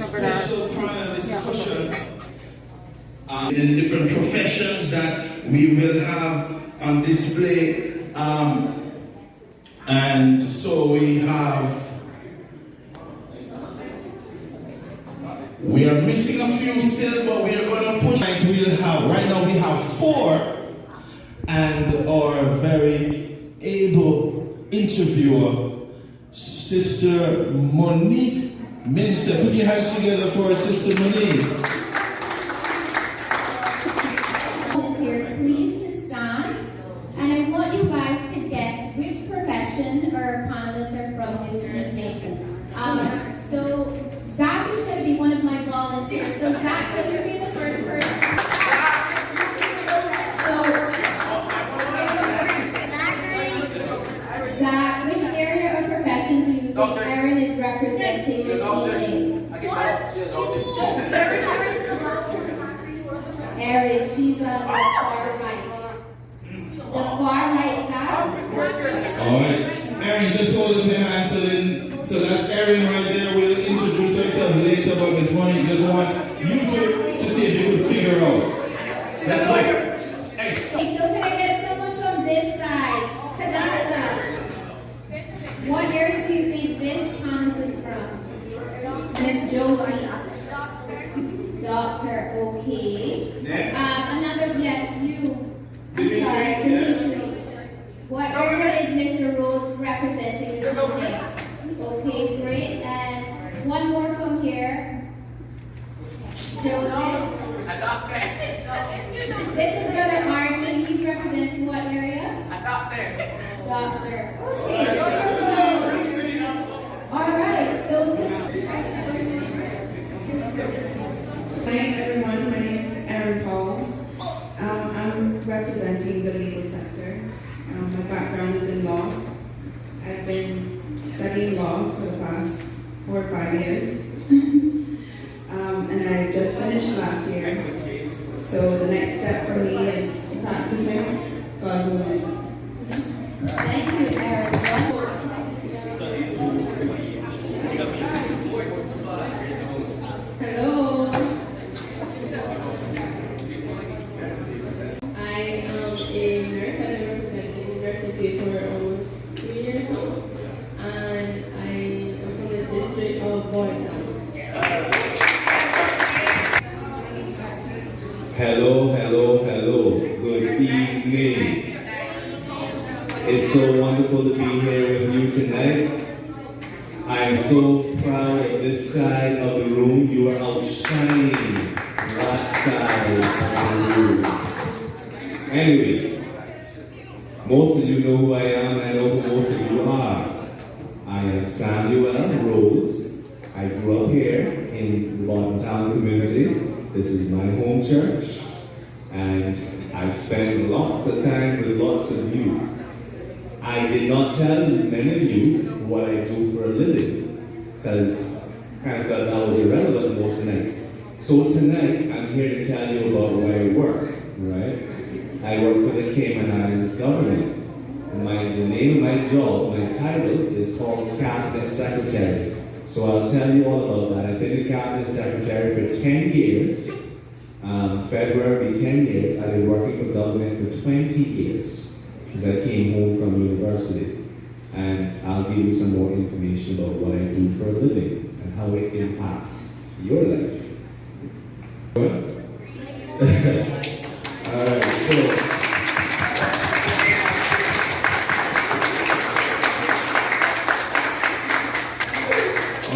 special kind of discussion in different professions that we will have on display. And so we are missing a few still, but we are going to push. Right now we have 4, and our very able interviewer, Sister Monique Minster. Put your hands together for Sister Monique. Volunteers, please to stand, and I want you guys to guess which profession our panelists are from this evening. So Zach is going to be one of my volunteers. So Zach, can you be the first person? Zach, which area or profession do you think Erin is representing this evening? Erin, she's on the far right. The far right, Zach? Alright, Erin, just hold up your hand so that's Erin right there. We'll introduce herself later, but Miss Monique just want you to see if you could figure out. That's like, hey, so can I get someone from this side? Kadasa. What area do you think this Thomas is from? Miss Josie. Doctor, okay. Next. Another, yes, you. I'm sorry, Dimitri. What area is Mr. Rose representing this evening? Okay, great. And one more from here. Joseph. This is Brother Archie. He's representing what area? Doctor. Okay. Alright, so just... Hi everyone, my name is Erin Paul. I'm representing the legal sector. My background is in law. I've been studying law for the past 4 or 5 years. And I just finished last year. So the next step for me is practicing God's will. Thank you, Erin. Hello. I am a nurse. I've been representing nursing field for almost 3 years now. And I am from the district of Bodden. Hello. Good evening. It's so wonderful to be here with you tonight. I'm so proud of this side of the room. You are outshining that side of the room. Anyway, most of you know who I am, and I know who most of you are. I am Samuel Rose. I grew up here in the Bodden Town community. This is my home church, and I've spent lots of time with lots of you. I did not tell many of you what I do for a living, because I kind of felt that was irrelevant most nights. So tonight, I'm here to tell you about where I work, right? I work for the Cayman Islands government. The name of my job, my title, is called Cabinet Secretary. So I'll tell you all about that. I've been the Cabinet Secretary for 10 years. February will be 10 years. I've been working for government for 20 years, because I came home from university. And I'll give you some more information about what I do for a living and how it impacts your life.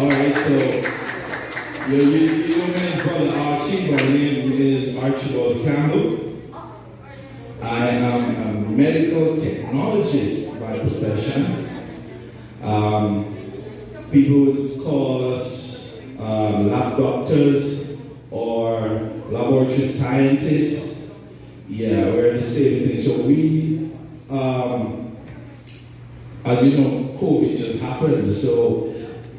Alright, so you know my brother Archie. My name is Archibald Campbell. I am a medical technologist by profession. People would call us lab doctors or laboratory scientists. Yeah, we're the same thing. So we, as you know, COVID just happened. So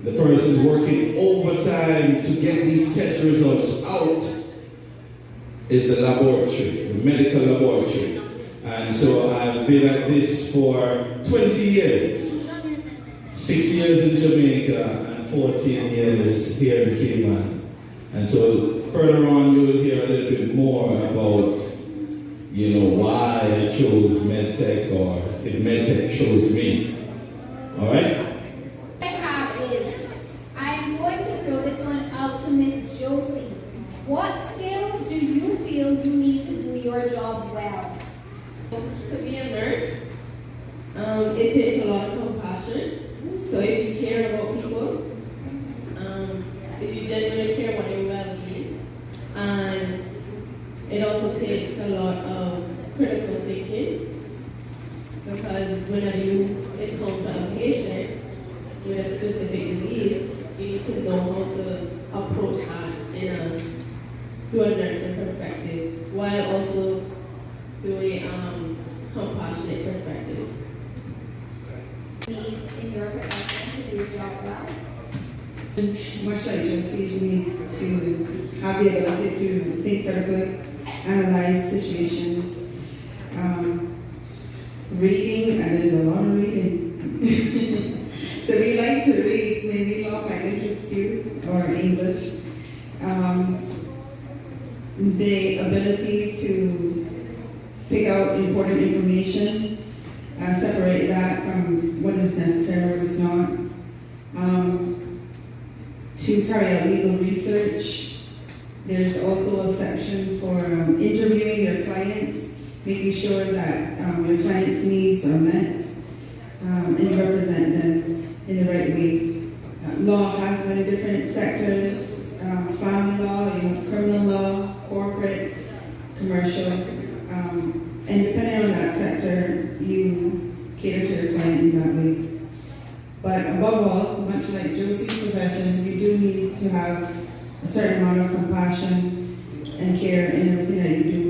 the person working overtime to get these test results out is the laboratory, the medical laboratory. And so I've been at this for 20 years. 6 years in Jamaica and 14 years here in Cayman. And so further on, you will hear a little bit more about, why I chose MedTech or if MedTech chose me. All right? What I have is, I'm going to throw this one out to Miss Josie. What skills do you feel you need to do your job well? To be a nurse, it takes a lot of compassion. So if you care about people, if you genuinely care about your well-being, and it also takes a lot of critical thinking, because whenever you encounter a patient with a specific disease, you need to know how to approach that through a nursing perspective, while also through a compassionate perspective. In your profession to do your job well? Much like Josie, you need to have the ability to think critically, analyze situations, reading, and there's a lot of reading. So we like to read, maybe law might interest you, or English. The ability to pick out important information, separate that from what is necessary or is not. To carry out legal research. There's also a section for interviewing your clients, making sure that your clients' needs are met, and you represent them in the right way. Law has many different sectors, family law, you have criminal law, corporate, commercial, and depending on that sector, you cater to your client in that way. But above all, much like Josie's profession, you do need to have a certain amount of compassion and care in everything that you do.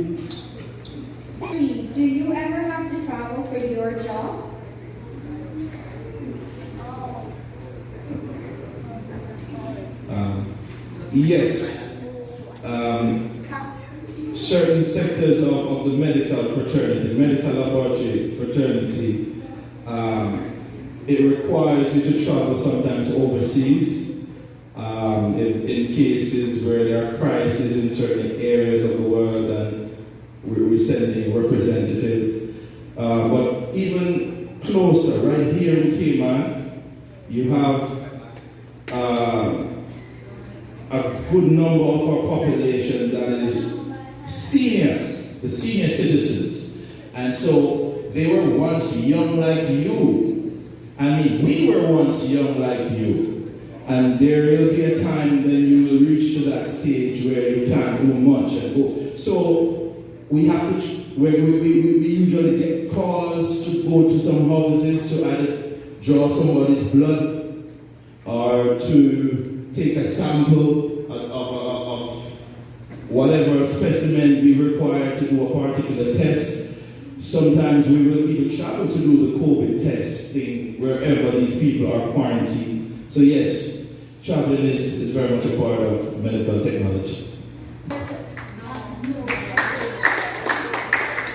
Do you ever have to travel for your job? Yes. Certain sectors of the medical fraternity, medical laboratory fraternity, it requires you to travel sometimes overseas in cases where there are crises in certain areas of the world, and we're sending representatives. But even closer, right here in Cayman, you have a good number of our population that is the senior citizens. And so they were once young like you. I mean, we were once young like you. And there will be a time then you will reach to that stage where you can't do much and go. So we have to, we usually get calls to go to some houses to either draw somebody's blood or to take a sample of whatever specimen we require to do a particular test. Sometimes we will even travel to do the COVID testing wherever these people are quarantined. So yes, traveling is very much a part of medical technology.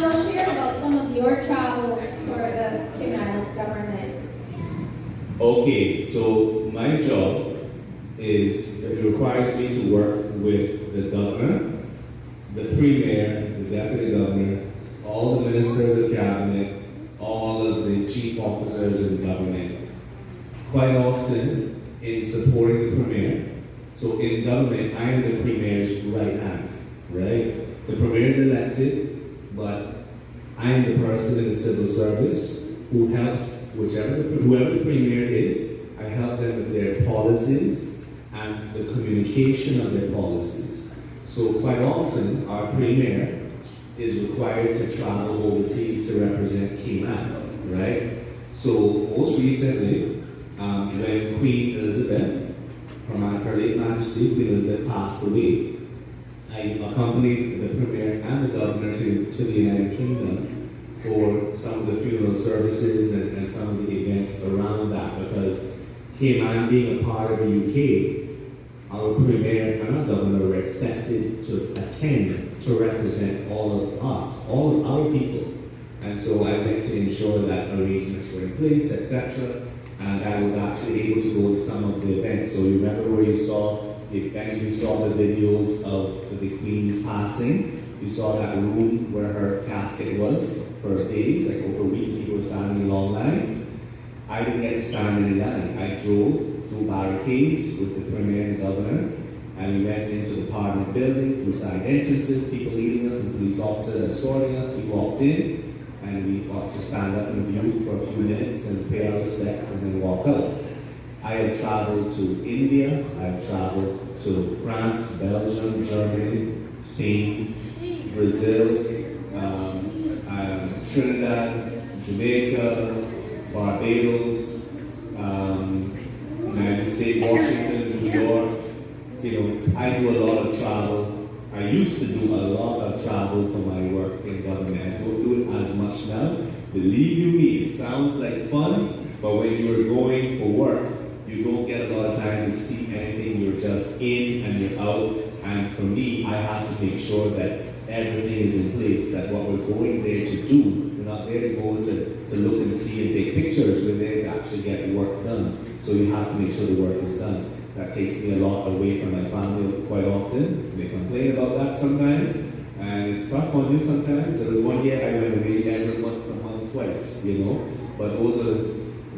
You'll share about some of your travels for the Cayman Islands government. Okay, so my job it requires me to work with the governor, the premier, the deputy governor, all the ministers of cabinet, all of the chief officers in government, quite often in supporting the premier. So in government, I am the premier's right hand, right? The premier is elected, but I am the person in the civil service who helps whoever the premier is. I help them with their policies and the communication of their policies. So quite often, our premier is required to travel overseas to represent Cayman, right? So most recently, when Queen Elizabeth, her late Majesty Queen Elizabeth passed away, I accompanied the premier and the governor to the United Kingdom for some of the funeral services and some of the events around that, because Cayman being a part of the UK, our premier and our governor were expected to attend to represent all of us, all of our people. And so I went to ensure that arrangements were in place, etc. And I was actually able to go to some of the events. So you remember where you saw if any of you saw the videos of the Queen's passing, you saw that room where her casket was for days, like over a week, people were standing in long lines. I didn't get to stand in a line. I drove through barricades with the Premier and the Governor, and we went into the Parliament building through side entrances, people leading us and police officers escorting us. We walked in, and we got to stand up and view for a few minutes and pay our respects and then walk out. I have traveled to India, I've traveled to France, Belgium, Germany, Spain, Brazil, Trinidad, Jamaica, Barbados, United States, Washington, New York. You know, I do a lot of travel. I used to do a lot of travel for my work in government. I don't do it as much now. Believe you me, it sounds like fun, but when you're going for work, you don't get a lot of time to see anything. You're just in and you're out. And for me, I have to make sure that everything is in place, that what we're going there to do, we're not there to go to look and see and take pictures, we're there to actually get work done. So you have to make sure the work is done. That takes me a lot away from my family quite often. They complain about that sometimes, and it's tough on you sometimes. There was one year I went away every month, twice, you know. But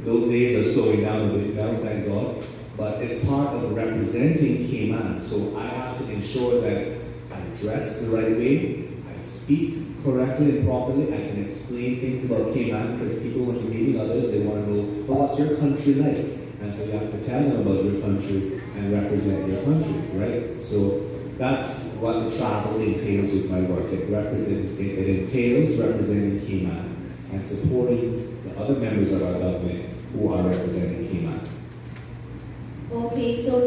those days are slowing down a bit now, thank God. But it's part of representing Cayman. So I have to ensure that I dress the right way, I speak correctly and properly, I can explain things about Cayman, because people, when you're meeting others, they want to know, well, what's your country like? And so you have to tell them about your country and represent your country, right? So that's what the travel entails with my work. It entails representing Cayman and supporting the other members of our government who are representing Cayman. Okay, so